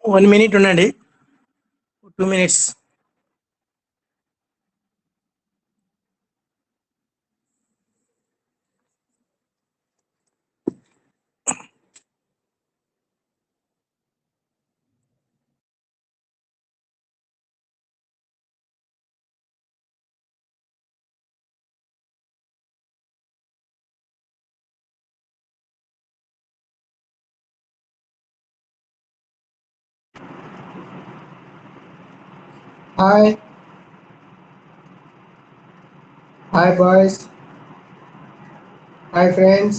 1 minute ఉండండి. 2 minutes. Hi. Hi, boys. Hi, friends.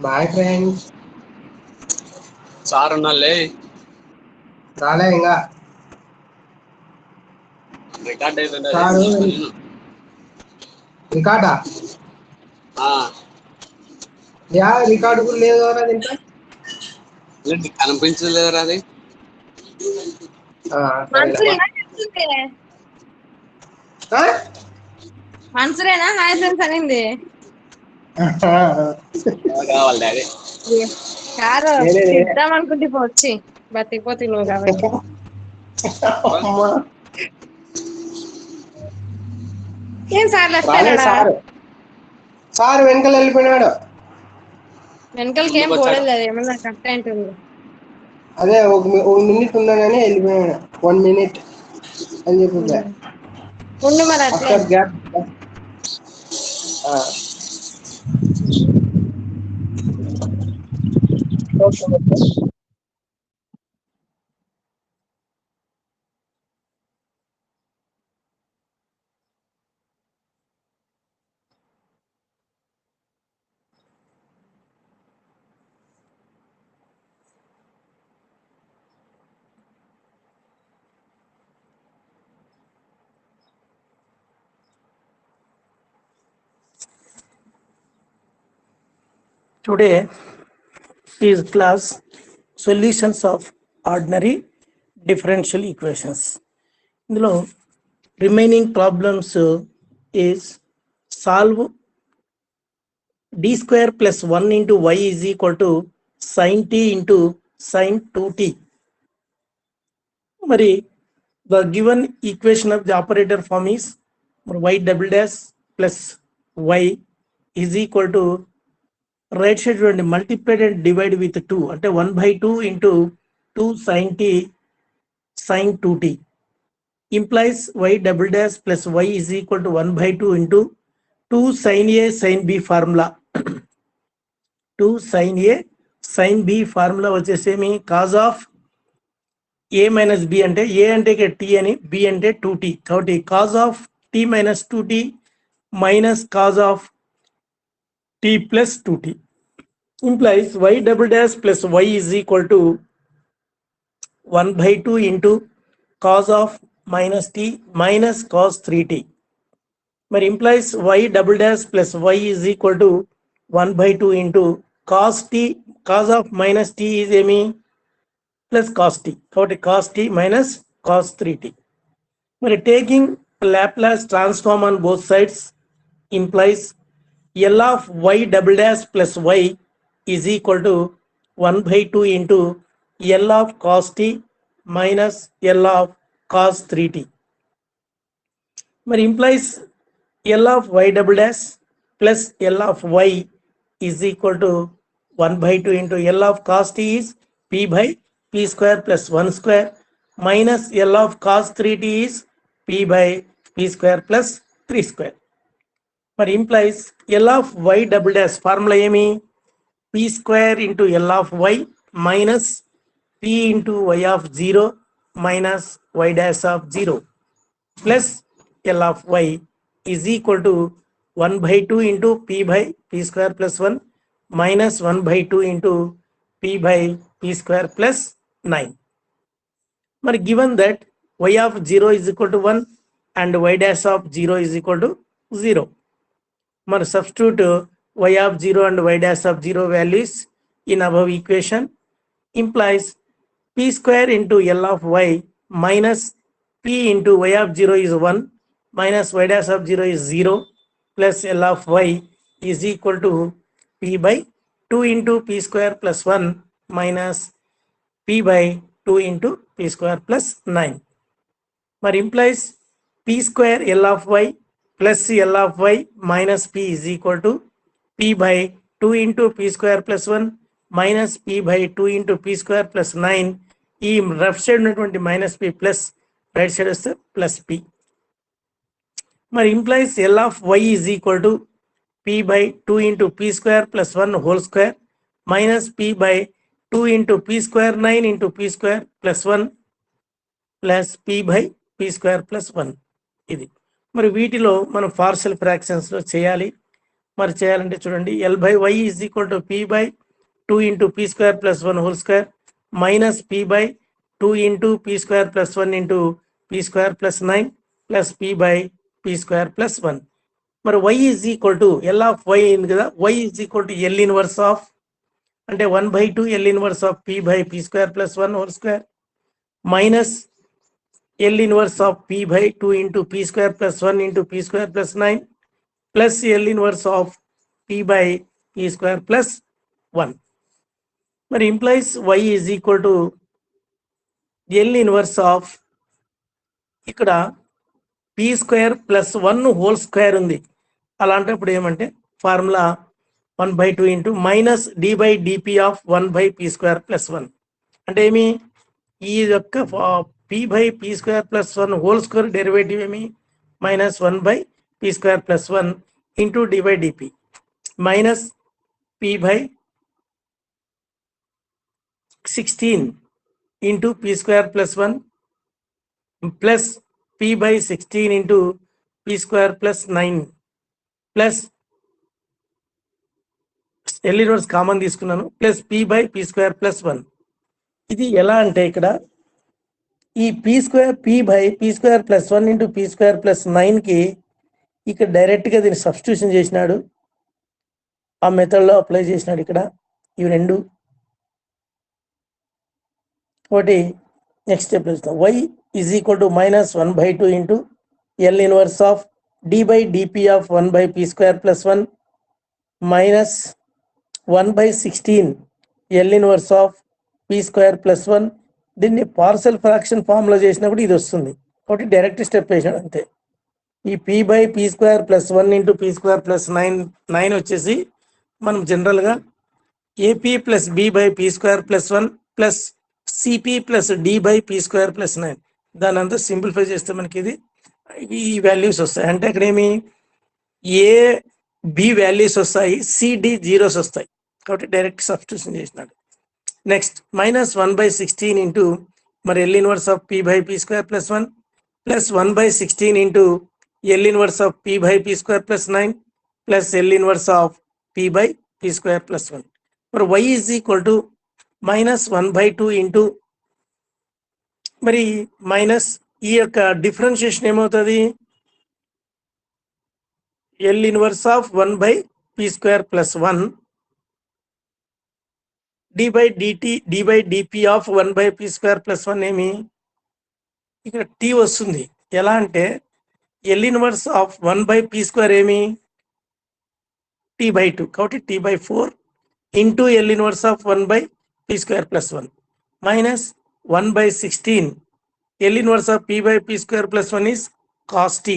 Bye, friends. Sir ఉన్నాలే రాలే ఇంకా రికార్డ్ అయిపోయింది సారు రికార్డా యా రికార్డు కూడా లేదు కదా దీంట్లో కనిపించలేదు అది మన్సూరేనా హాయ్ ఫ్రెండ్స్ అనింది కావాలి డాడీ కాదు తిద్దాం అనుకుంటే వచ్చి బతికిపోతే నువ్వు కాబట్టి ఏం సార్ లెఫ్ట్ సారు సారు వెనకాల వెళ్ళిపోయినాడు. వెనకాలకి ఏం పోలేదు అది ఏమన్నా కట్ అయింటుంది. అదే ఒక మినిట్ ఉన్నానని వెళ్ళిపోయాడు. 1 minute అని చెప్పి ఉండు మరి అట్లే gap. Today is class solutions of ordinary differential equations. ఇందులో remaining problems is solve d square plus 1 into y is equal to sin t into sin 2t. మరి the given equation of the operator form is y double dash plus y is equal to right side చూడండి multiplied and divide with 2 అంటే 1/2 into 2 sin t sin 2t implies y double dash plus y is equal to 1/2 into 2 sin a sin b formula 2 sin a sin b formula వచ్చేసేమి cos of a minus b అంటే a అంటే t అని b అంటే 2t కాబట్టి cos of t minus 2t minus cos of t plus 2t implies y double dash plus y is equal to 1/2 into cos of minus t minus cos 3t. But implies y double dash plus y is equal to 1/2 into cos t cos of minus t is emi plus cos t. So cos t minus cos 3t. But taking Laplace transform on both sides implies L of y double dash plus y is equal to 1/2 into L of cos t minus L of cos 3t. But implies L of y double dash plus L of y is equal to 1/2 into L of cos t is p by p square plus 1 square minus L of cos 3t is P by P square plus 3 square. మరి implies L of y double dash formula ఏమి P square into L of y minus P into y of 0 minus y dash of 0 plus L of y is equal to 1 by 2 into P by P square plus 1 minus 1 by 2 into P by P square plus 9. మరి given that y of 0 is equal to 1 and y dash of 0 is equal to 0. మరి substitute y of 0 and y dash of 0 values in above equation implies P square into L of y minus P into y of 0 is 1 minus y dash of 0 is 0 plus L of y is equal to P by 2 into P square plus 1 minus P by 2 into P square plus 9. మరి implies P square L of y plus L of y minus P is equal to P by 2 into P square plus 1 minus P by 2 into P square plus 9. ఈ left side ఉన్నటువంటి minus P plus right side వస్తే plus P. మరి implies L of Y is equal to P by 2 into P square plus 1 whole square minus P by 2 into P square 9 into P square plus 1 plus P by P square plus 1. ఇది మరి వీటిలో మనం partial ఫ్రాక్షన్స్లో చేయాలి. మరి చేయాలంటే చూడండి L by Y is equal to P by 2 into P square plus 1 whole square minus p by 2 into p square plus 1 into p square plus 9 plus p by p square plus 1. మరి y is equal to L of y అయింది కదా, y is equal to L inverse of అంటే 1 by 2 L inverse of p by p square plus 1 whole square minus L inverse of p by 2 into p square plus 1 into p square plus 9 plus L inverse of p by p square plus 1. మరి implies y is equal to L inverse of ఇక్కడ P square plus 1 whole square ఉంది. అలాంటప్పుడు ఏమంటే formula 1 by 2 into minus D by DP of 1 by P square plus 1 అంటే ఏమి ఈ యొక్క P by P square plus 1 whole square derivative ఏమి minus 1 by P square plus 1 into D by D P minus P by 16 into p square plus 1 plus p by 16 into p square plus 9 plus L inverse common తీసుకున్నాను plus p by p square plus 1. ఇది ఎలా అంటే ఇక్కడ ఈ p by p square plus 1 into p square plus 9కి ఇక్కడ డైరెక్ట్గా దీన్ని సబ్స్టిట్యూషన్ చేసినాడు, ఆ మెథడ్లో అప్లై చేసినాడు. ఇక్కడ ఇవి రెండు ఒకటి నెక్స్ట్ స్టెప్ చూస్తాం. y is equal to minus 1 by 2 into L inverse of D by DP of 1 by P square plus 1 minus 1 by 16 L inverse of P square plus 1. దీన్ని పార్షియల్ ఫ్రాక్షన్ ఫార్ములా చేసినప్పుడు ఇది వస్తుంది. ఒకటి direct step వేసాడు అంతే. ఈ P by P square plus 1 into P square plus 9 వచ్చేసి మనం జనరల్గా AP plus B by P square plus 1 plus CP plus D by P square plus 9 దాని అంతా సింప్లిఫై చేస్తే మనకి ఇది ఈ వాల్యూస్ వస్తాయి. అంటే ఇక్కడ ఏమి ఏ బి వాల్యూస్ వస్తాయి, సిడి జీరోస్ వస్తాయి. కాబట్టి డైరెక్ట్ సబ్స్టిట్యూషన్ చేసినాడు. నెక్స్ట్ మైనస్ 1 by 16 ఇంటూ మరి L inverse of P by P square plus 1 plus 1 by 16 into L inverse of P by P square plus 9 plus L inverse of P by P square plus 1. మరి y is equal to minus 1 by 2 into మరి minus ఈ యొక్క differentiation ఏమవుతుంది L inverse of 1 by P square plus 1 D by DT D by DP of 1 by P square plus 1 ఏమి ఇక్కడ T వస్తుంది. ఎలా అంటే L inverse of 1 by P square ఏమి టీ బై 2 కాబట్టి T by 4 into L inverse of 1 by p square plus 1 minus 1 by 16 L inverse of p by p square plus 1 is cos t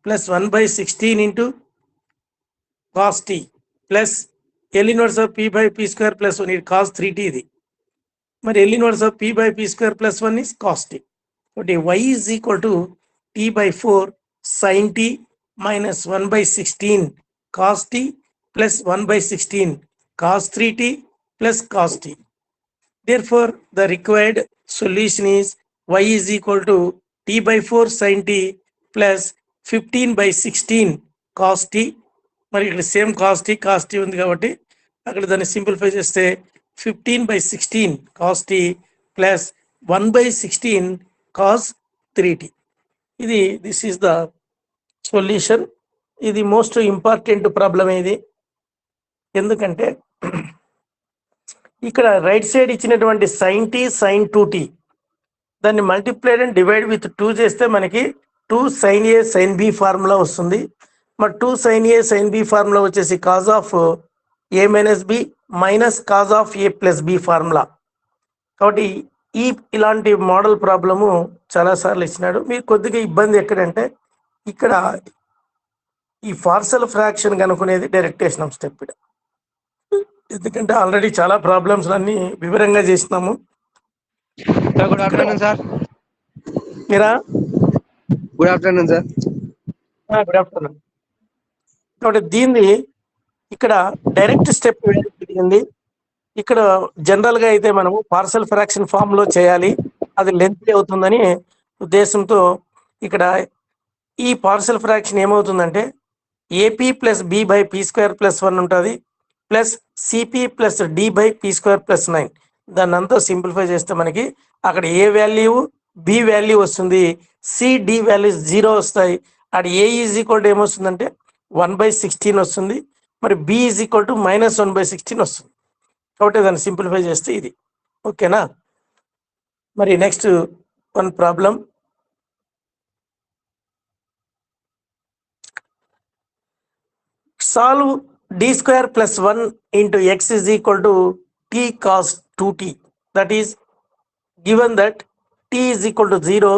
plus 1 by 16 into cos t plus L inverse of p by p square plus 1 is cos 3t ఇది. మరి L inverse of p by p square plus 1 is cos t. Okay, y is equal to t by 4 sin t minus 1 by 16 cos t plus 1 by 16 cos 3t plus cos t. Therefore, the required solution is y is equal to t by 4 sin t plus 15 by 16 cos t. మరి ఇక్కడ same cos tea ఉంది కాబట్టి అక్కడ దాన్ని simplify చేస్తే 15 by 16 cos t plus 1 by 16 cos 3t. This is the solution. ఇది most important problem. ఇది ఎందుకంటే ఇక్కడ రైట్ సైడ్ ఇచ్చినటువంటి sin t sin 2t దాన్ని మల్టిప్లైడ్ అండ్ డివైడ్ విత్ 2 చేస్తే మనకి 2 sin a sin b formula వస్తుంది. మరి 2 sin a sin b formula వచ్చేసి cos of a minus b minus cos of a plus b formula. కాబట్టి ఇలాంటి model problem చాలాసార్లు ఇచ్చినాడు. మీరు కొద్దిగా ఇబ్బంది ఎక్కడంటే ఇక్కడ ఈ పార్షల్ ఫ్రాక్షన్ కనుక్కునేది డైరెక్టేషన్ ఆఫ్ స్టెప్. ఎందుకంటే ఆల్రెడీ చాలా ప్రాబ్లమ్స్ అన్ని వివరంగా చేసినాము. Good afternoon sir. మీరా good afternoon sir. Good afternoon. కాబట్టి దీన్ని ఇక్కడ డైరెక్ట్ స్టెప్ జరిగింది. ఇక్కడ జనరల్ గా అయితే మనము పార్షల్ ఫ్రాక్షన్ ఫామ్ లో చేయాలి, అది లెంత్ అవుతుందని ఉద్దేశంతో ఇక్కడ ఈ పార్షల్ ఫ్రాక్షన్ ఏమవుతుందంటే A P plus B by P square plus 1 ఉంటుంది plus CP plus D by P square plus 9. దాన్ని అంతా సింప్లిఫై చేస్తే మనకి అక్కడ ఏ వాల్యూ బి వాల్యూ వస్తుంది, సి డి వాల్యూ 0 వస్తాయి. అక్కడ ఏ ఈజ్ ఈక్వల్ టు ఏమొస్తుందంటే 1/16 వస్తుంది, మరి B is equal to minus 1/16 వస్తుంది. కాబట్టి దాన్ని సింప్లిఫై చేస్తే ఇది ఓకేనా. మరి next one problem. Solve d square plus 1 into x is equal to t cos 2t. That is, given that t is equal to 0,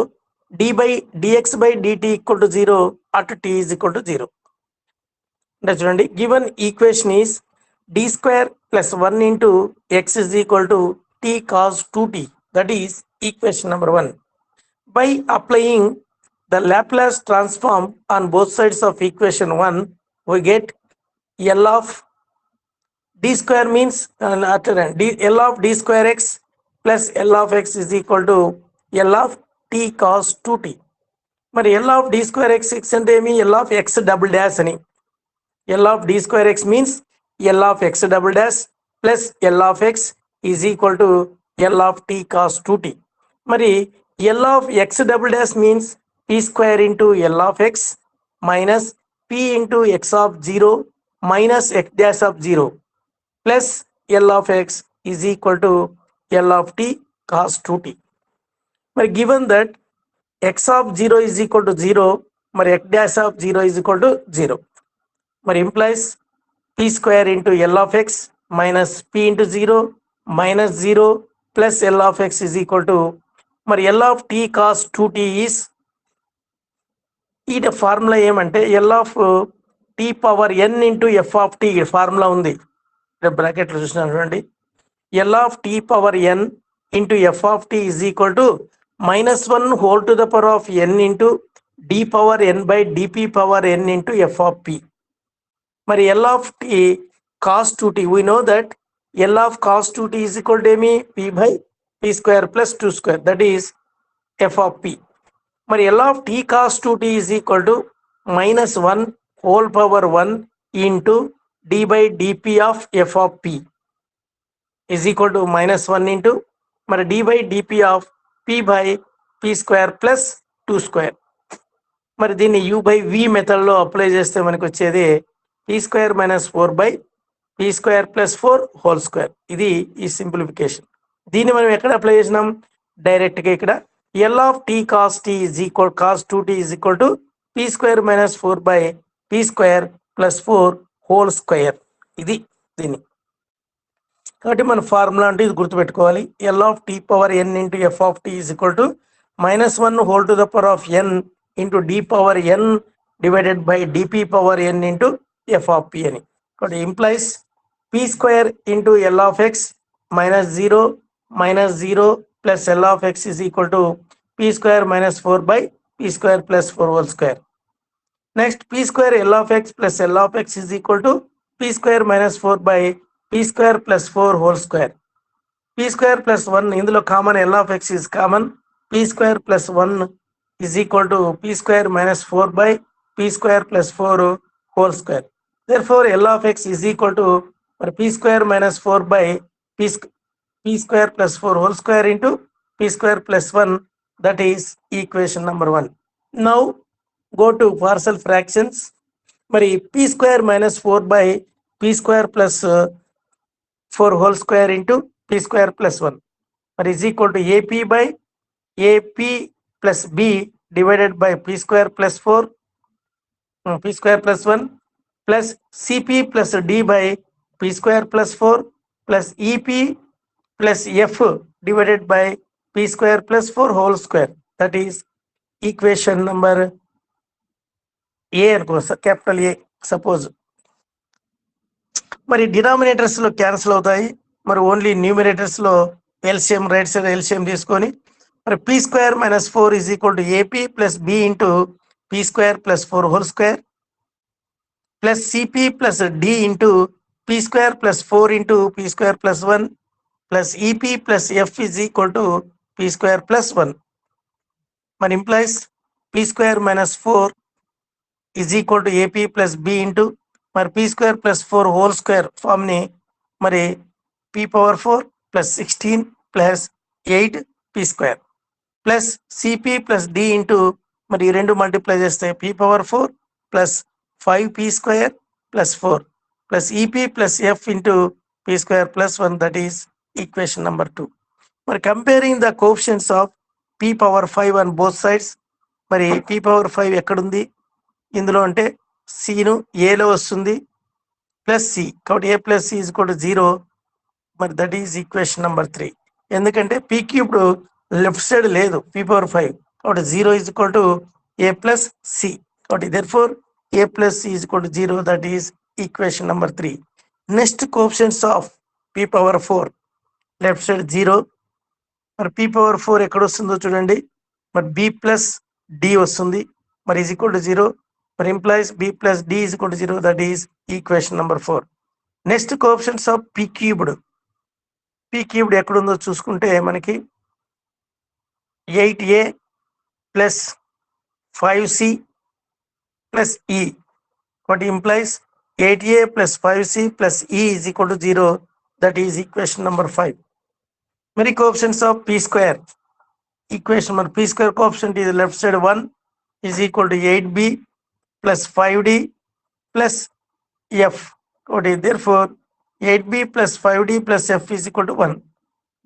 dx by dt equal to 0 at t is equal to 0. చూడండి, given equation is d square plus 1 into x is equal to t cos 2t. That is equation number 1. By applying the Laplace transform on both sides of equation 1, we get L of d square means L of d square x plus L of x is equal to L of t cos 2t. మరి L of d square x అంటే ఏమి? L of x double dash అని. L of d square x means L of x double dash plus L of x is equal to L of t cos 2t. మరి L of x double dash means p square into L of x minus p into x of 0 minus x dash of 0 plus L of x is equal to L of t cos 2t. మరి given that x of 0 is equal to 0, మరి x dash of 0 is equal to 0. మరి implies p square into L of x minus p into 0 minus 0 plus L of x is equal to, మరి L of t cos 2t is ఈ formula ఏమంటే L of t power n into F of T formula ఉంది. బ్రాకెట్లో చూసినాను చూడండి. L of t power n into F of T is equal to -1 whole to the power of n into d power n by dp power n into F of p. మరి L of t cos 2t, we know that L of cos 2t is equal to ఏమి? p by p square plus 2 square, that is f of p. మరి L of t cos 2t is equal to -1 whole power 1 into d by dp of f of p is equal to -1 into మరి d by dp of p by p square plus 2 square. మరి దీన్ని u by v మెథడ్లో apply చేస్తే మనకు వచ్చేది p square minus 4 by p square plus 4 whole square. ఇది ఈ simplification. దీన్ని మనం ఎక్కడ అప్లై చేసినాం? డైరెక్ట్గా ఇక్కడ L of t cos t is equal cos 2t is equal to p square minus 4 by p square plus 4 whole square. ఇది దీన్ని. కాబట్టి మన ఫార్ములా అంటే ఇది గుర్తుపెట్టుకోవాలి. L of t power n into F of T is equal to -1 whole to the power of n into d power n divided by dp power n into F of p అని. కాబట్టి implies p square into L of x -0 plus L of x is equal to p p square minus 4 by p square plus 4 whole square. Next, p square L of x plus L of x is equal to p square minus 4 by p square plus 4 whole square. p square plus 1 ఇందులో common L of x is common. p square plus 1 is equal to p square minus 4 by p square plus 4 whole square. Therefore, L of x is equal to p square minus 4 by p square plus 4 whole square into p square plus 1. That is equation number 1. Now go to partial fractions. మరి p square minus 4 by p square plus 4 whole square into p square plus 1 మరి is equal to ap by ap plus b divided by p square plus 4 p square plus 1 plus cp plus d by p square plus 4 plus ep plus f divided by p square plus 4 whole square. That is equation number A అనుకో capital A. Suppose మరి denominators లో cancel అవుతాయి. మరి only న్యూమినేటర్స్ లో LCM right side LCM తీసుకొని మరి p square minus 4 is equal to A P plus B into p square plus 4 whole square plus CP plus D into p square plus 4 into p square plus 1 plus E P plus F is equal to p square plus 1. మరి implies p square minus 4 is equal to AP plus B into మరి p square plus 4 whole square form ని మరి p power 4 plus 16 plus 8 p square plus CP plus D into మరి ఈ రెండు multiply చేస్తే p power 4 plus 5 p square plus 4 plus EP plus F into p square plus 1. That is equation number 2. మరి comparing the coefficients of p power 5 on both sides మరి p power 5 ఎక్కడుంది ఇందులో అంటే సిను ఏలో వస్తుంది ప్లస్ సి కాబట్టి A plus C is equal to 0. మరి that is equation number 3. ఎందుకంటే పీ క్యూబ్డ్ లెఫ్ట్ సైడ్ లేదు p పవర్ 5 కాబట్టి 0 is equal to A plus C కాబట్టి therefore A plus C is equal to 0. That is equation number 3. Next coefficients of p power 4 left side 0. మరి p power 4 ఎక్కడ వస్తుందో చూడండి. మరి b plus D వస్తుంది మరి is equal to 0. మరి implies b plus d is equal to 0. That is equation number 4. Next coefficients of p cubed. p cubed ఎక్కడుందో చూసుకుంటే మనకి 8a plus 5c plus e. What implies 8a plus 5c plus e is equal to 0. That is equation number 5. Many coefficients of p square. Equation number p square coefficient is left side 1 is equal to 8b plus 5d plus f. Okay, therefore 8b plus 5d plus f is equal to 1.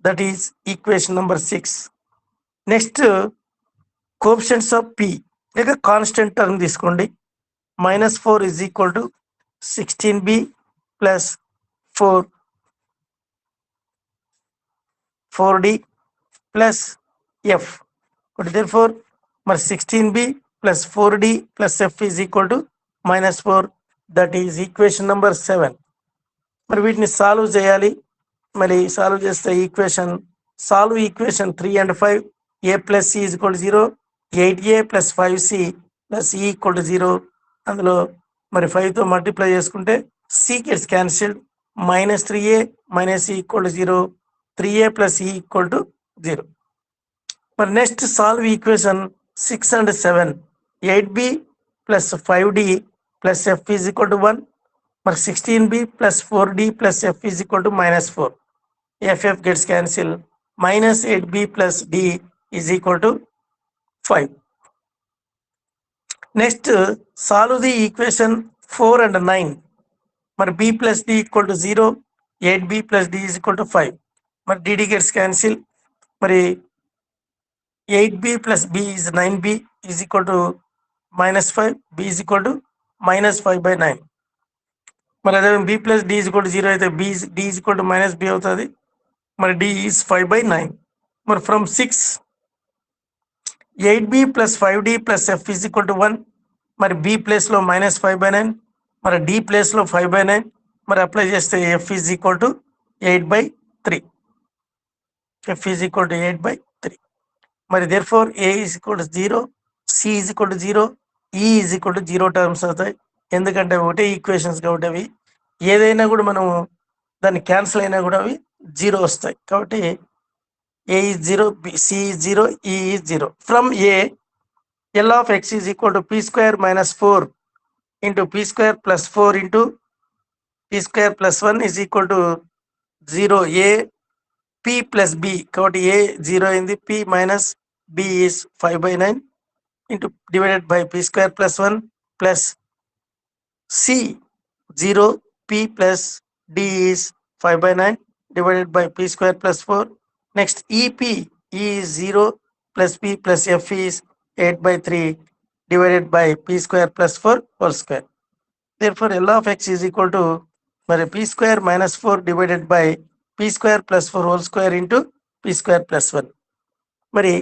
That is equation number 6. Next coefficients of p like a constant term తీసుకోండి. minus 4 is equal to 16b plus 4d plus f. Okay, therefore మరి 16b plus 4d plus f is equal to minus 4. That is equation number 7. మరి వీటిని solve చేయాలి. మరి solve చేస్తే equation solve equation 3 and 5 a plus c is equal to 0 8a plus 5c plus e equal to 0. అందులో మరి 5తో multiply చేసుకుంటే c gets cancelled minus 3a minus e equal to 0 3a plus e equal to 0. మరి next solve equation 6 and 7 8b plus 5d plus f is equal to 1. మరి 16b plus 4d plus f is equal to minus 4. ff gets cancelled minus 8b plus d is equal to 5. Next solve the equation 4 and 9. మరి b plus d equal to 0 8b plus d is equal to 5. మరి dd gets cancelled మరి 8b plus b is 9b is equal to minus 5. b is equal to minus 5 by 9. మరి అదే b plus d is equal to 0 అయితే d is equal to minus b అవుతుంది. మరి d is 5 by 9. మరి from 6 8b plus 5d plus f is equal to 1. మరి b place లో minus 5 by 9 మరి d place లో 5 by 9 మరి apply చేస్తే f is equal to 8 by 3. f is equal to 8 by 3. మరి therefore a is equal to 0, c is equal to 0, e is equal to 0 terms అవుతాయి. ఎందుకంటే ఒకటే equations కాబట్టి అవి ఏదైనా కూడా మనం దాన్ని క్యాన్సిల్ అయినా కూడా అవి 0 వస్తాయి. కాబట్టి a is 0, c is 0, e is 0. From a, L of x is equal to p square minus 4 into p square plus 4 into p square plus 1 is equal to 0. A p plus b కాబట్టి a 0 అయింది, p minus b is 5/9 into divided by p square plus 1 plus c 0, p plus d is 5/9 divided by p square plus 4. Next EP, e is 0 plus p plus f is 8/3 divided by p square plus 4 whole square. Therefore L of x is equal to మరి p square minus 4 divided by p square plus 4 whole square into p square plus 1. మరి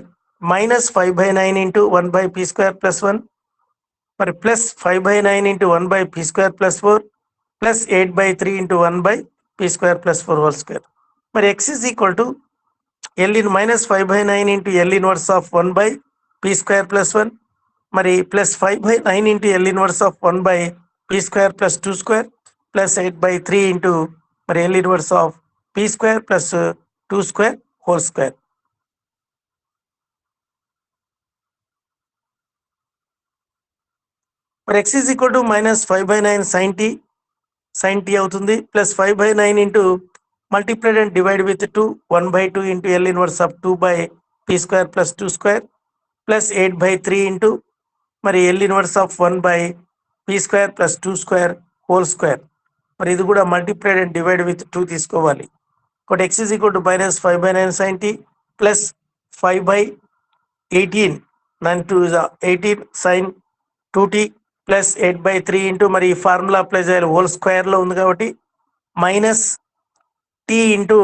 minus 5/9 into 1 by p square plus 1 మరి plus 5/9 into 1 by p square plus 4 plus 8/3 into 1 by p square plus 4 whole square. మరి x is equal to L in minus 5/9 into L inverse of 1 by p square plus 1 మరి plus 5/9 into L inverse of 1 by p square plus 2 square plus 8/3 into మరి L inverse of p square plus 2 square whole square. మరి x is equal to minus 5/9 sin t అవుతుంది plus 5/9 into multiplied and divide with 2 1/2 into L inverse of 2 by p square plus 2 square plus 8/3 into మరి L inverse of 1 by p square plus 2 square whole square. మరి ఇది కూడా multiplied and divide with 2 తీసుకోవాలి. కాబట్టి x is equal to minus 5/9 sin t plus 5/18 9 2 is 18 sin 2t plus 8/3 into మరి formula apply చేయాలి, whole square లో ఉంది కాబట్టి minus t into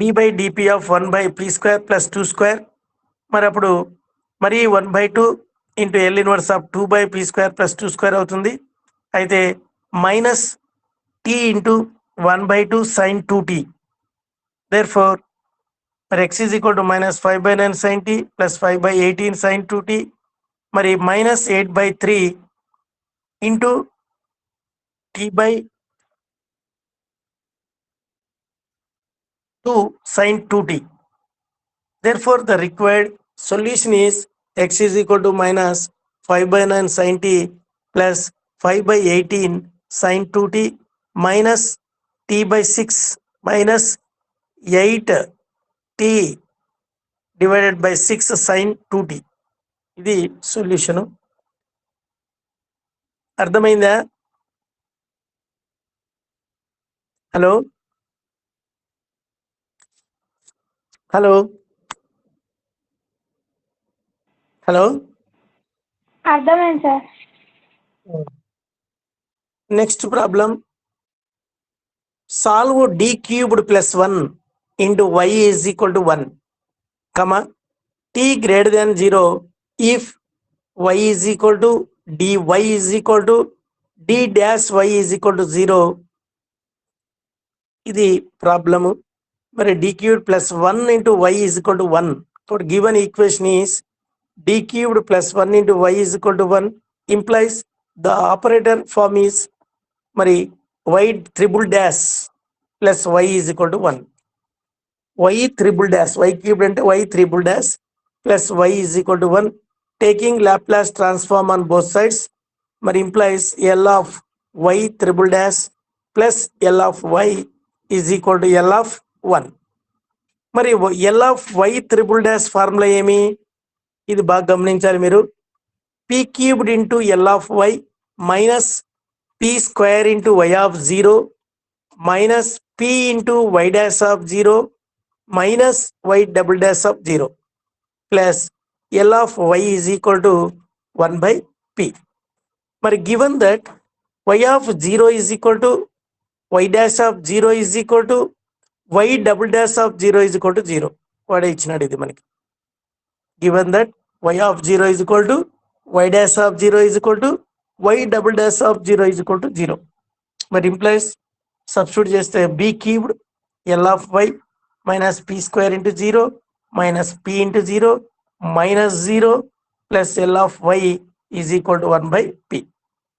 d/dp of 1 by p square plus 2 square మరి అప్పుడు మరి 1/2 into L inverse of 2 by p square plus 2 square అవుతుంది. అయితే minus t into 1/2 sin 2t. therefore మరి x is equal to minus 5/9 sin t plus 5/18 sin 2t మరి minus 8/3 into t/2 sin 2t. Therefore the required solution is x is equal to minus 5/9 sin t plus 5/18 sin 2t minus t/6 minus 8t divided by 6 sin 2t. ఇది solution. అర్థమైందా? Hello hello hello అర్థమైంది sir. Next problem, solve d cubed plus 1 into y is equal to 1 comma t greater than 0 if y is equal to dy is equal to d dash y is equal to 0. ఇది problem. మరి d cubed plus 1 into y is equal to 1. For given equation is d cubed plus 1 into y is equal to 1 implies the operator form is మరి y triple dash plus y is equal to 1. y triple dash, y cubed అంటే y triple dash plus y is equal to 1 taking Laplace transform on both sides మరి implies L of y triple dash plus L of y is equal to L of 1. మరి L of y triple dash formula ఏమి? ఇది బాగా గమనించాలి మీరు. p cubed into L of y minus p square into y of 0 minus p into y dash of 0 minus y double dash of 0 plus L of y is equal to 1 by p. మరి given that y of 0 is equal to y dash of 0 is equal to y double dash of 0 is equal to 0. వాడే ఇచ్చినాడు ఇది మనకి. given that y of 0 is equal to y dash of 0 is equal to y double dash of 0 is equal to 0. మరి implies substitute చేస్తే b cubed L of y minus p square into 0 minus p into 0 minus 0 plus L of y is equal to 1 by p.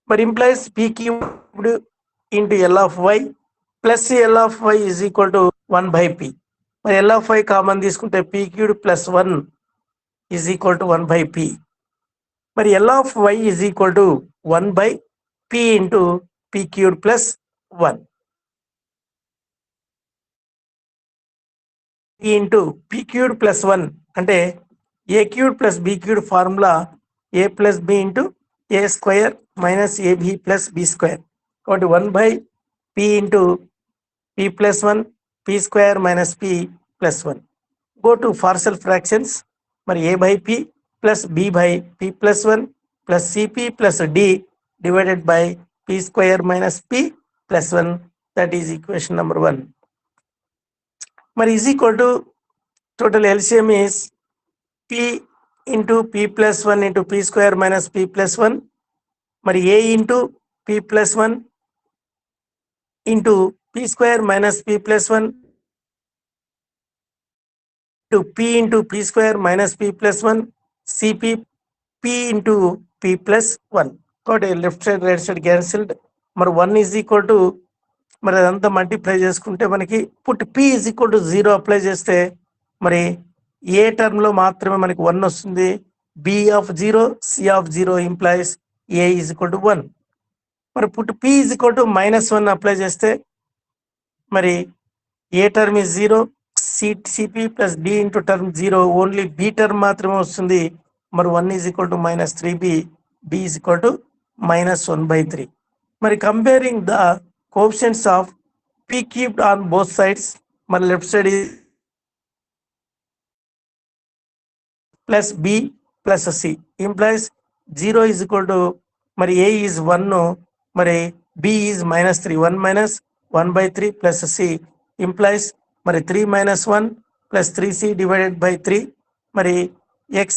But implies p cubed into L of y plus L of y is equal to 1 by p. మరి L of y common తీసుకుంటే p cubed plus 1 is equal to 1 by p. మరి L of y is equal to 1 by p into p cubed plus 1. p into p cubed plus 1 అంటే a cubed plus b cubed formula a plus b into a square minus ab plus b square. కాబట్టి 1 by p into p plus 1 p square minus p plus 1. Go to partial fractions. మరి a by p plus b by p plus 1 plus cp plus d divided by p square minus p plus 1. That is equation number 1. మరి is equal to total LCM is p into p plus 1 into p square minus p plus 1. మరి a into p plus 1 into p square minus p plus 1 to p into p square minus p plus 1 cp p into p plus 1. కాబట్టి left side right side cancelled. మరి 1 is equal to మరి అదంతా multiply చేసుకుంటే మనకి put p is equal to 0 apply చేస్తే మరి A term లో మాత్రమే మనకి 1 వస్తుంది. b of 0 c of 0 implies a is equal to 1. మరి put p is equal to -1 apply చేస్తే మరి A term is 0 cp plus d into term 0 only b term మాత్రమే వస్తుంది. మరి 1 is equal to -3b b is equal to -1/3. మరి comparing the coefficients of p cubed on both sides మరి left side plus b plus c implies 0 is equal to మరి a is 1 మరి b is -3 1 minus 1/3 plus c implies మరి 3 minus 1 plus 3c divided by 3 మరి x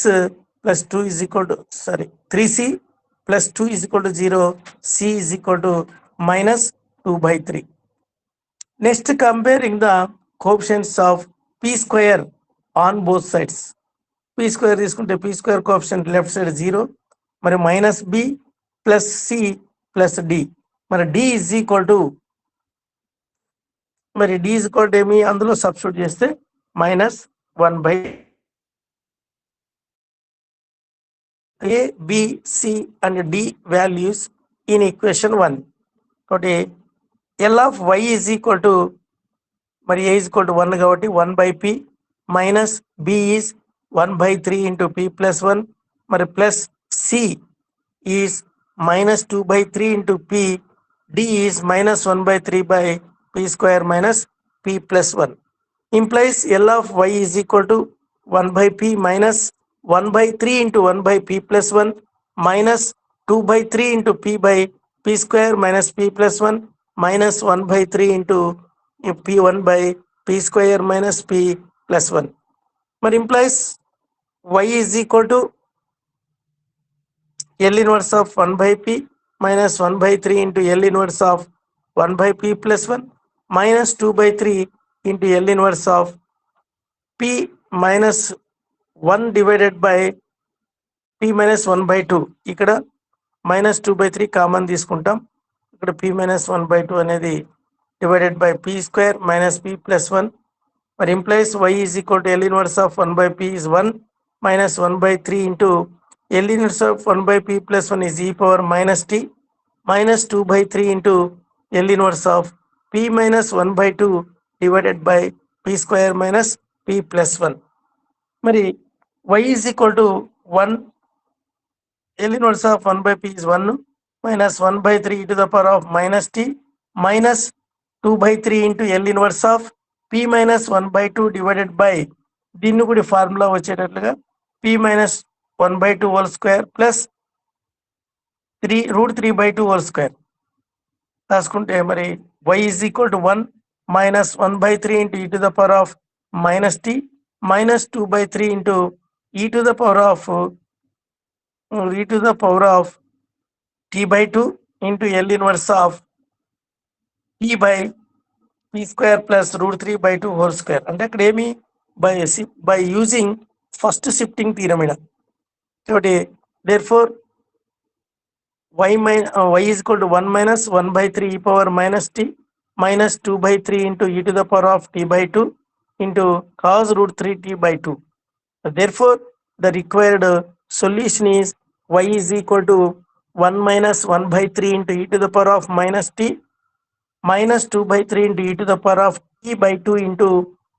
plus 2 is equal to 3c plus 2 is equal to 0 c is equal to -2/3. Next, comparing the coefficients of p square on both sides. p square తీసుకుంటే p square coefficient left side 0 మరి -b plus c plus d మరి d is equal to మరి d is equal to ఏమి అందులో substitute చేస్తే -1/a b c and d values in equation 1. కాబట్టి L of y is equal to మరి a is equal to 1 కాబట్టి 1/p minus b is 1/3 into p plus 1 మరి plus c is -2/3 into p d is -1/3 by p square minus p plus 1 implies L of y is equal to 1/p minus 1/3 into 1/p plus 1 minus 2/3 into p by p square minus p plus 1 minus 1/3 into p1 by p square minus p plus 1 మరి implies y is equal to L inverse of 1/p minus 1/3 into L inverse of 1/p plus 1 minus 2/3 into L inverse of p minus 1 divided by p minus 1/2. ఇక్కడ -2/3 common తీసుకుంటాం. ఇక్కడ p minus 1/2 అనేది divided by p square minus p plus 1 మరి implies y is equal to L inverse of 1/p is 1 minus 1/3 into L inverse of 1/p plus 1 is e power minus t minus 2/3 into L inverse of p minus 1/2 divided by p square minus p plus 1 మరి y is equal to 1 L inverse of 1/p is 1 minus 1/3 e to the power of minus t minus 2/3 into L inverse of p minus 1/2 divided by దీన్ని కూడా formula వచ్చేటట్లుగా p minus 1/2 whole square plus 3√3/2 whole square రాసుకుంటే మరి y is equal to 1 minus 1/3 into e to the power of minus t minus 2/3 into e to the power of t by 2 into L inverse of p by p square plus root 3 by 2 whole square. అంటే అక్కడ ఏమి by using first shifting theorem ఇక్కడ. కాబట్టి therefore y is equal to 1 minus 1 by 3 e power minus t minus 2 by 3 into e to the power of t by 2 into cos root 3 t by 2. Therefore, the required solution is y is equal to 1 minus 1 by 3 into e to the power of minus t minus 2 by 3 into e to the power of t by 2 into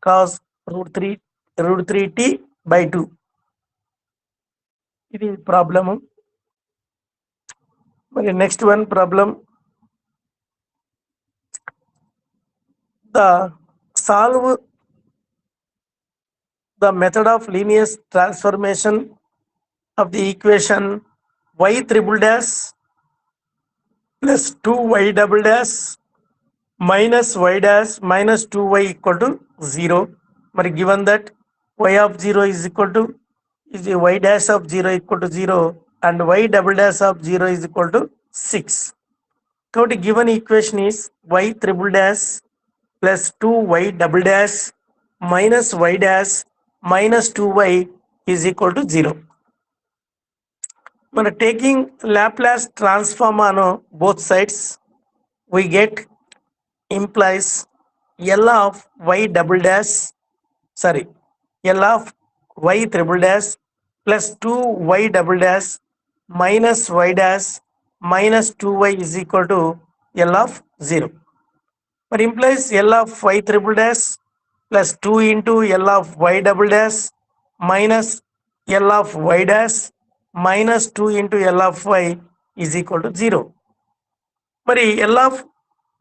cos root 3 t by 2. ఇది problem. మరి next one problem, solve the method of linear transformation of the equation y triple dash plus 2y double dash minus y dash minus 2y equal to 0. మరి given that y of 0 is equal to y dash of 0 equal to 0 and y double dash of 0 is equal to 6. కాబట్టి given equation is y triple dash plus 2y double dash minus y dash minus 2y is equal to 0. మన taking Laplace transform on both sides, we get implies L of y double dash, sorry, L of y triple dash plus 2y double dash minus y dash minus 2y is equal to L of 0. But implies L of y triple dash plus 2 into L of y double dash minus L of y dash minus 2 into L of y is equal to 0. మరి L of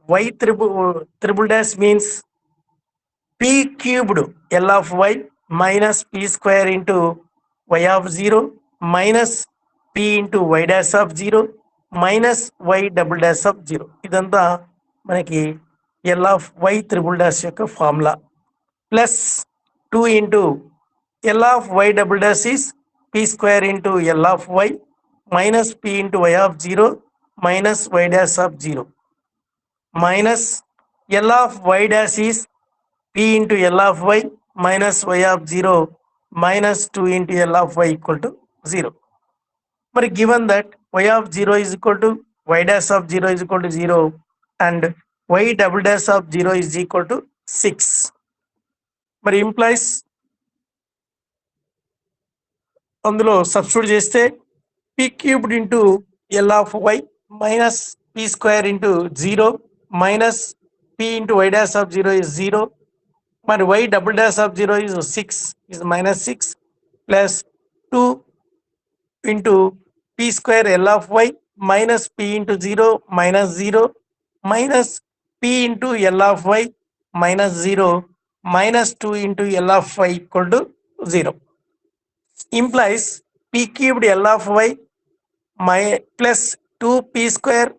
y triple dash means p cubed L of y minus p square into y of 0 minus p into y dash of 0 minus y double dash of 0. ఇదంతా మనకి L of y triple dash యొక్క formula. Plus 2 into L of y double dash is p square into L of y minus p into y of 0 minus y dash of 0 minus L of y dash is p into L of y minus y of 0 minus 2 into L of y equal to 0. మరి given that y of 0 is equal to y dash of 0 is equal to 0 and y double dash of 0 is equal to 6. మరి implies అందులో substitute చేస్తే p cubed into L of y minus p square into 0 minus p into y dash of 0 is 0. మరి y double dash of 0 is 6 is minus 6 plus 2 into p square L of y minus p into 0 minus 0 minus p into L of y minus 0 minus 2 into L of y equal to 0. Implies p cubed L of y plus 2 p square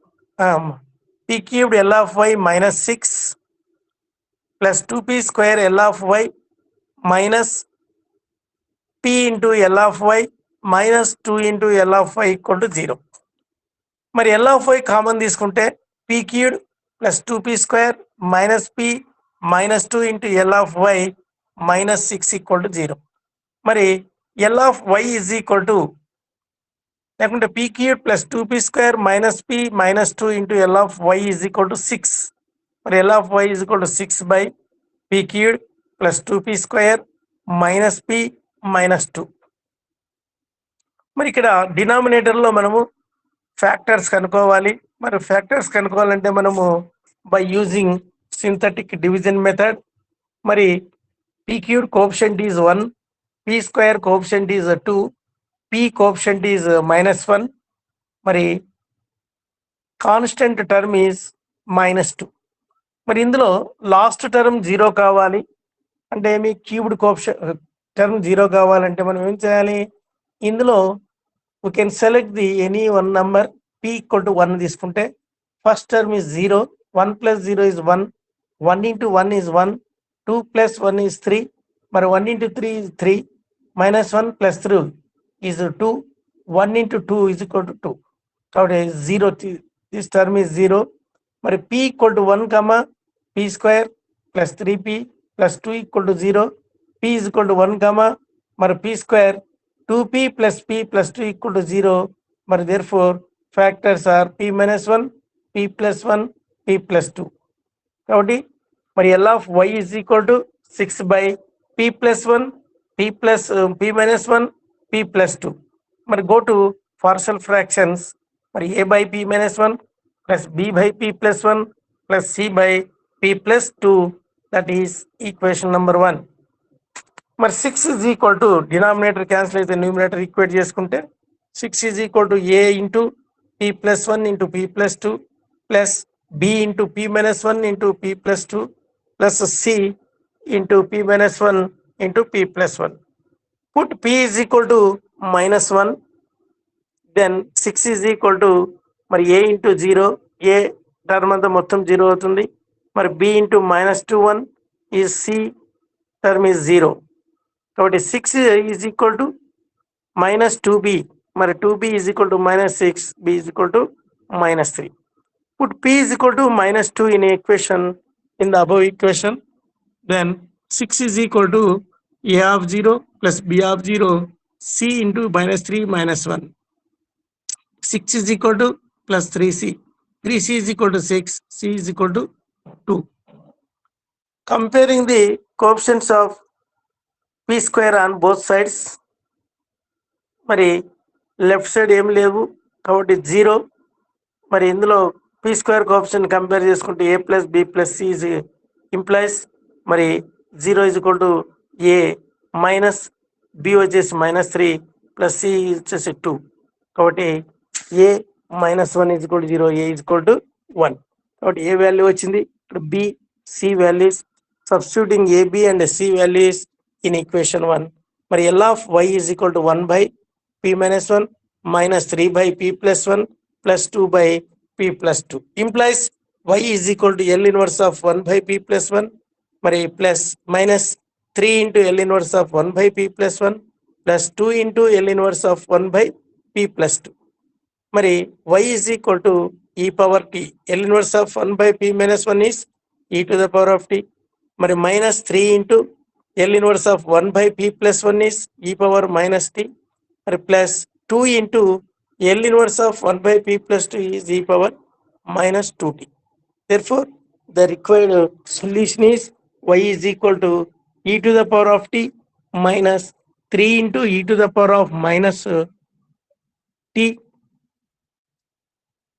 p cubed L of y minus 6 plus 2p square L of y minus p into L of y minus 2 into L of y equal to 0. మరి L of y common తీసుకుంటే p cubed plus 2p square minus p minus 2 into L of y minus 6 equal to 0. మరి L of y is equal to లేకుంటే p cubed plus 2p square minus p minus 2 into L of y is equal to 6. మరి L of y is equal to 6 by p cubed plus 2p square minus p minus 2. మరి ఇక్కడ డినామినేటర్లో మనము factors కనుక్కోవాలి. మరి factors కనుక్కోవాలంటే మనము by using synthetic division method. మరి p cubed coefficient is 1, p square coefficient is 2, p coefficient is -1, మరి constant term is -2. మరి ఇందులో లాస్ట్ టర్మ్ 0 కావాలి అంటే ఏమి క్యూబ్డ్ కోఎఫిషియంట్ టర్మ్ 0 కావాలంటే మనం ఏం చేయాలి, ఇందులో we can select the any one number p equal to 1 తీసుకుంటే first term is 0, 1 plus 0 is 1, 1 into 1 is 1, 2 plus 1 is 3, మరి 1 into 3 is 3, minus 1 plus 3 is 2, 1 into 2 is equal to 2. కాబట్టి 0, this term is 0. మరి p equal to 1 comma p square plus 3p plus 2 equal to 0, p is equal to 1 comma మరి p square 2p plus p plus 2 equal to 0 మరి therefore factors are p minus 1, p plus 1, p plus 2. కాబట్టి మరి L of y is equal to 6 by p plus 1, p minus 1, p plus 2. మరి go to partial fractions. మరి a by p minus 1 plus b by p plus 1 plus c by p plus 2, that is equation number 1. మరి 6 is equal to denominator cancel అయితే numerator equate చేసుకుంటే 6 is equal to a into p plus 1 into p plus 2 plus b into p minus 1 into p plus 2 plus c into p minus 1 into p plus 1. Put p is equal to minus 1, then 6 is equal to మరి a into 0, a term అంతా మొత్తం 0 అవుతుంది. మరి b into minus 2 1 is c term is 0. కాబట్టి 6 is equal to minus 2b, మరి 2b is equal to minus 6, b is equal to minus 3. Put p is equal to minus 2 in equation, in the above equation, then 6 is equal to a of 0 plus b of 0, c into minus 3 minus 1. 6 is equal to plus 3c, 3c is equal to 6, c is equal to 2. Comparing the coefficients of p square on both sides, మరి left side ఏం లేవు కాబట్టి 0. మరి ఇందులో p square coefficient compare చేసుకుంటే a plus b plus c is implies మరి 0 is equal to a minus b వచ్చేసి minus 3 plus c వచ్చేసి 2. కాబట్టి a minus 1 is equal to 0, a is equal to 1. కాబట్టి a వాల్యూ వచ్చింది. ఇక్కడ b c values, substituting ab and c values in equation 1. మరి L of y is equal to 1 by p minus 1 minus 3 by p plus 1 plus 2 by p plus 2 implies y is equal to L inverse of 1 by p plus 1 మరి plus minus 3 into L inverse of 1 by p plus 1 plus 2 into L inverse of 1 by p plus 2. మరి y is equal to e power t. L inverse of 1 by p minus 1 is e to the power of t. మరి minus 3 into L inverse of 1 by p plus 1 is e power minus t, or plus 2 into L inverse of 1 by p plus 2 is e power minus 2t. Therefore, the required solution is y is equal to e to the power of t minus 3 into e to the power of minus t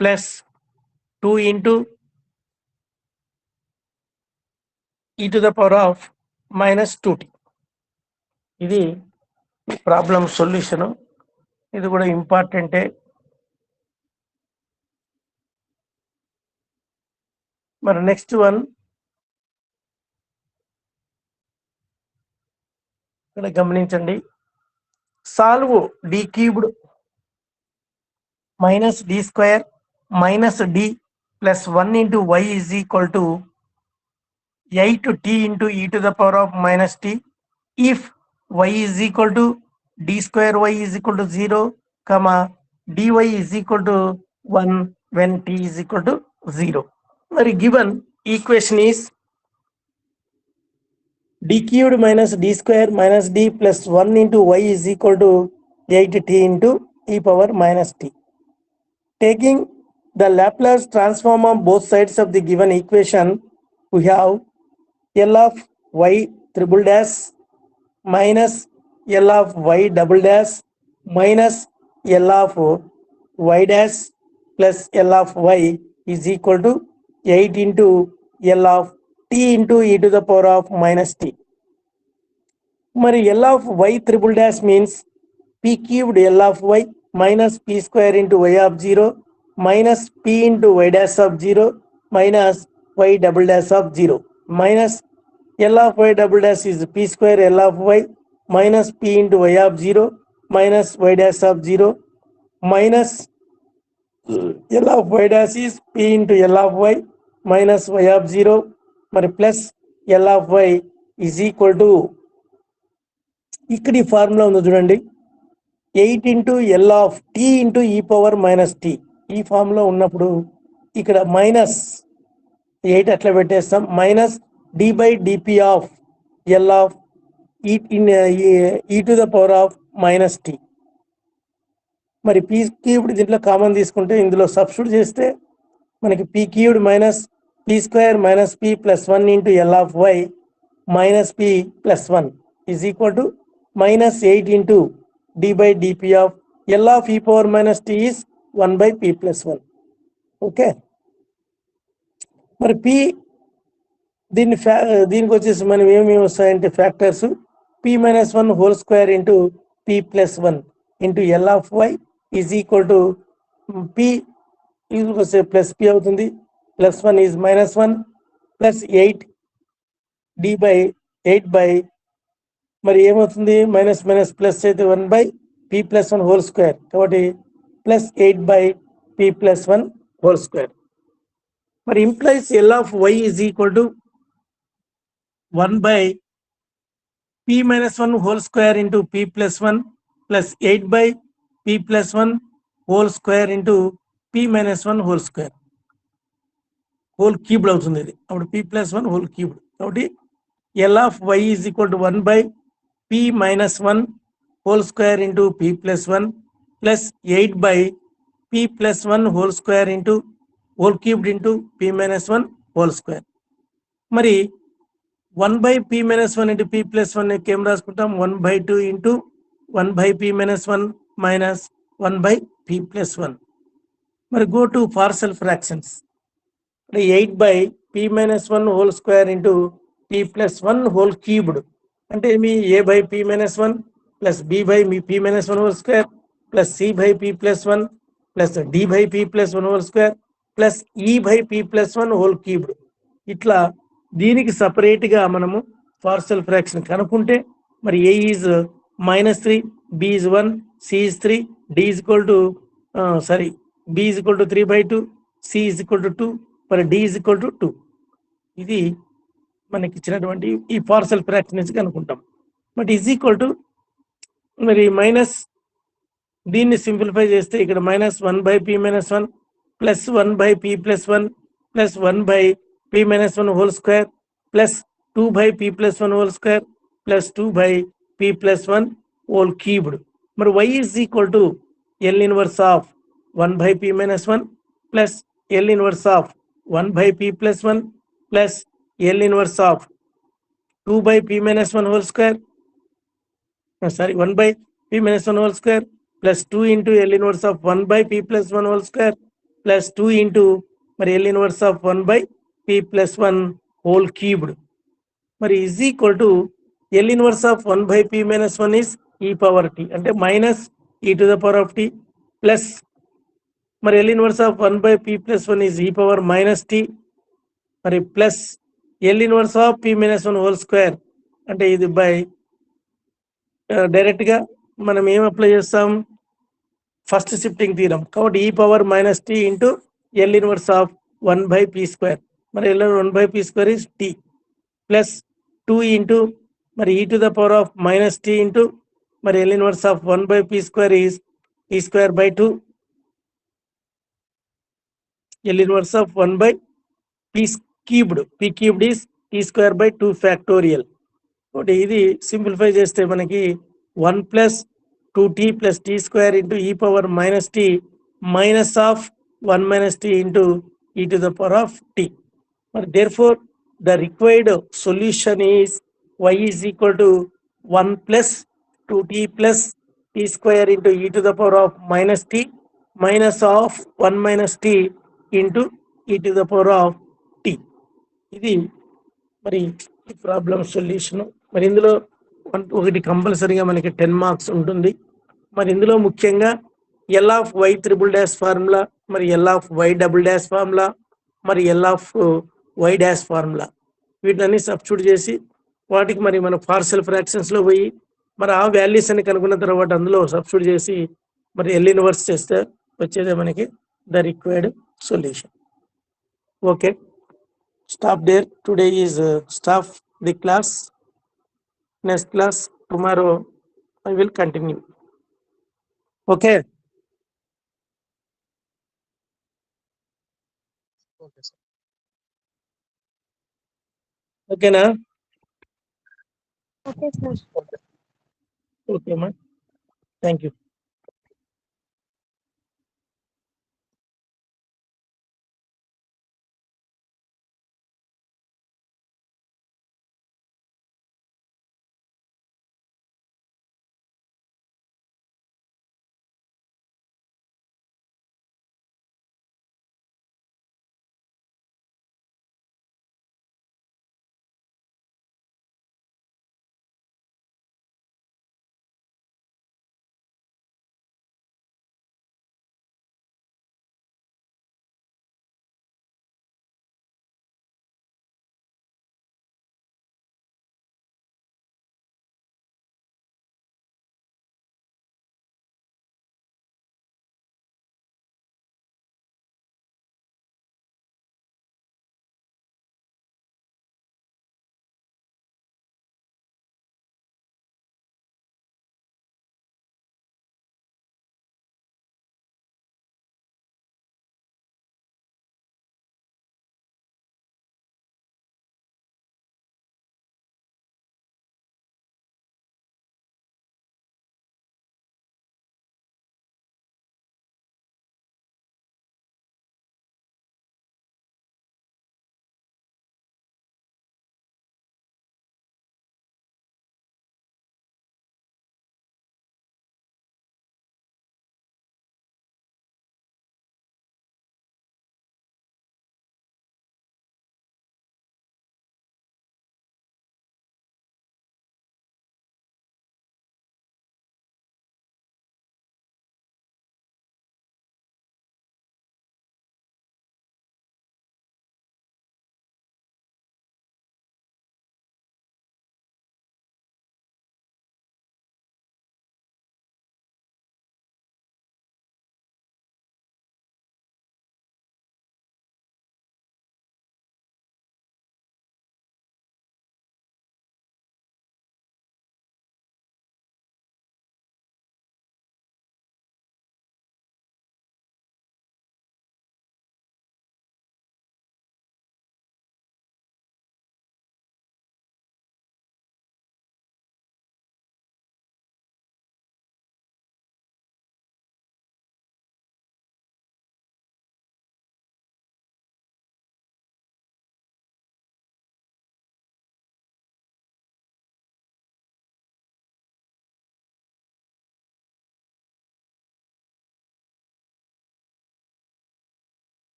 plus 2 into e to the power of minus 2t. ఇది problem solution. ఇది కూడా ఇంపార్టెంటే. మరి next one ఇక్కడ గమనించండి. Solve d cubed minus d square minus d plus 1 into y is equal to 8t into e to the power of minus t if y is equal to d square y is equal to 0, comma dy is equal to 1 when t is equal to 0. మరి given equation is d cubed minus d square minus d plus 1 into y is equal to 8t into e power minus t. Taking the Laplace transform of both sides of the given equation, we have L of y triple dash minus L of y double dash minus L of y dash plus L of y is equal to 8 into L of t into e to the power of minus t. మరి L of y triple dash means p cubed L of y minus p square into y of 0 minus p into y dash of 0 minus y double dash of 0 minus L of y double dash is p square L of y minus p into y of 0 minus y dash of 0 minus L of y dash is p into L of y minus y of 0 మరి plus L of y is equal to ఇక్కడ ఈ formula ఉంది చూడండి, 8 into L of t into e power minus t. ఈ formula ఉన్నప్పుడు ఇక్కడ minus 8 అట్లా పెట్టేస్తాం, minus d by dp of L of e to the power of minus t. మరి పీ క్యూబ్డ్ దీంట్లో కామన్ తీసుకుంటే ఇందులో సబ్స్టిట్యూట్ చేస్తే మనకి P cubed minus P square minus P plus 1 into L of Y minus P plus 1 is equal to minus 8 into D by DP of L of e power minus T is 1 by P plus 1. Okay, మరి P దీనికి వచ్చేసి మనం ఏమేమి వస్తాయంటే factors P minus 1 whole square into P plus 1 into L of Y is equal to P వస్తే plus P అవుతుంది, plus 1 is minus 1 plus 8 D by 8 by మరి ఏమవుతుంది మైనస్ మైనస్ ప్లస్ అయితే 1 by P plus 1 whole square కాబట్టి plus 8 by P plus 1 whole square. మరి implies L of Y is equal to 1 by p minus 1 whole square into p plus 1 plus 8 by p plus 1 whole square into p minus 1 whole square whole cubed అవుతుంది ఇది. అప్పుడు p plus 1 whole cubed కాబట్టి L of y is equal to 1 by p minus 1 whole square into p plus 1 plus 8 by p plus 1 whole square into whole cubed into p minus 1 whole square. మరి 1 by p minus 1 into p plus 1 ఏం రాసుకుంటాం 1 by 2 into 1 by p minus 1 minus 1 by p plus 1. మరి go to partial fractions. 8 by p minus 1 whole square into p plus 1 whole cubed అంటే మీ a by p minus 1 plus b by p minus 1 whole square plus c by p plus 1 plus d by p plus 1 whole square plus e by p plus 1 whole cubed. ఇట్లా దీనికి separate గా మనము partial fraction కనుక్కుంటే మరి a is -3 b is 1 c is 3 d is equal to b is equal to 3/2 c is equal to 2 మరి d is equal to 2. ఇది మనకి ఇచ్చినటువంటి ఈ పార్షల్ ఫ్రాక్షన్ నుంచి కనుక్కుంటాం. బట్ ఈజ్ ఈక్వల్ టు మరి మైనస్ దీన్ని సింప్లిఫై చేస్తే ఇక్కడ -1 by p minus 1 plus 1 by p plus 1 plus 1 by p minus 1 whole square plus 2 by p plus 1 whole square plus 2 by p plus 1 whole cubed. మరి y is equal to L inverse of 1 by p minus 1 plus L inverse of 1 by p plus 1 plus L inverse of 2 by p minus 1 whole square 1 by p minus 1 whole square plus 2 into L inverse of 1 by p plus 1 whole square plus 2 into మరి L inverse of 1 by p plus 1 whole cubed. మరి is equal to L inverse of 1 by p minus 1 is e power t అంటే minus e to the power of t plus మరి L inverse of 1 by p plus 1 is e power minus t మరి plus L inverse of p minus 1 whole square అంటే ఇది by direct గా మనం ఏం apply చేస్తాం first shifting theorem కాబట్టి e power minus T into L inverse of 1 by p square మరి L 1 by p square is t plus 2 into మరి e to the power of minus T into మరి L inverse of 1 by p square is t square by 2 L inverse of 1 by p cubed is t square by 2 factorial. కాబట్టి ఇది simplify చేస్తే మనకి 1 plus 2t plus T square into e power minus T minus of 1 minus t into e to the power of t. But therefore, the required solution is y is equal to 1 plus 2t plus t square into e to the power of minus t minus of 1 minus t into e to the power of t. ఇది మరి ఈ problem solution. మరి ఇందులో ఒకటి కంపల్సరీగా మనకి 10 marks ఉంటుంది. మరి ఇందులో ముఖ్యంగా L of y triple dash formula మరి L of y double dash formula మరి L of y dash formula వీటిని సబ్స్టిట్యూట్ చేసి వాటికి మరి మన పార్షల్ ఫ్రాక్షన్స్ లో పోయి మరి ఆ వాల్యూస్ అని కనుక్కున్న తర్వాత అందులో సబ్స్టిట్యూట్ చేసి మరి L ఇన్వర్స్ చేస్తే వచ్చేదే మనకి the required solution. Okay, stop there. Today is stop the class. Next class tomorrow I will continue. Okay. Okay sir. ఓకేనా? Okay sir. ఓకే అమ్మా, థ్యాంక్ యూ.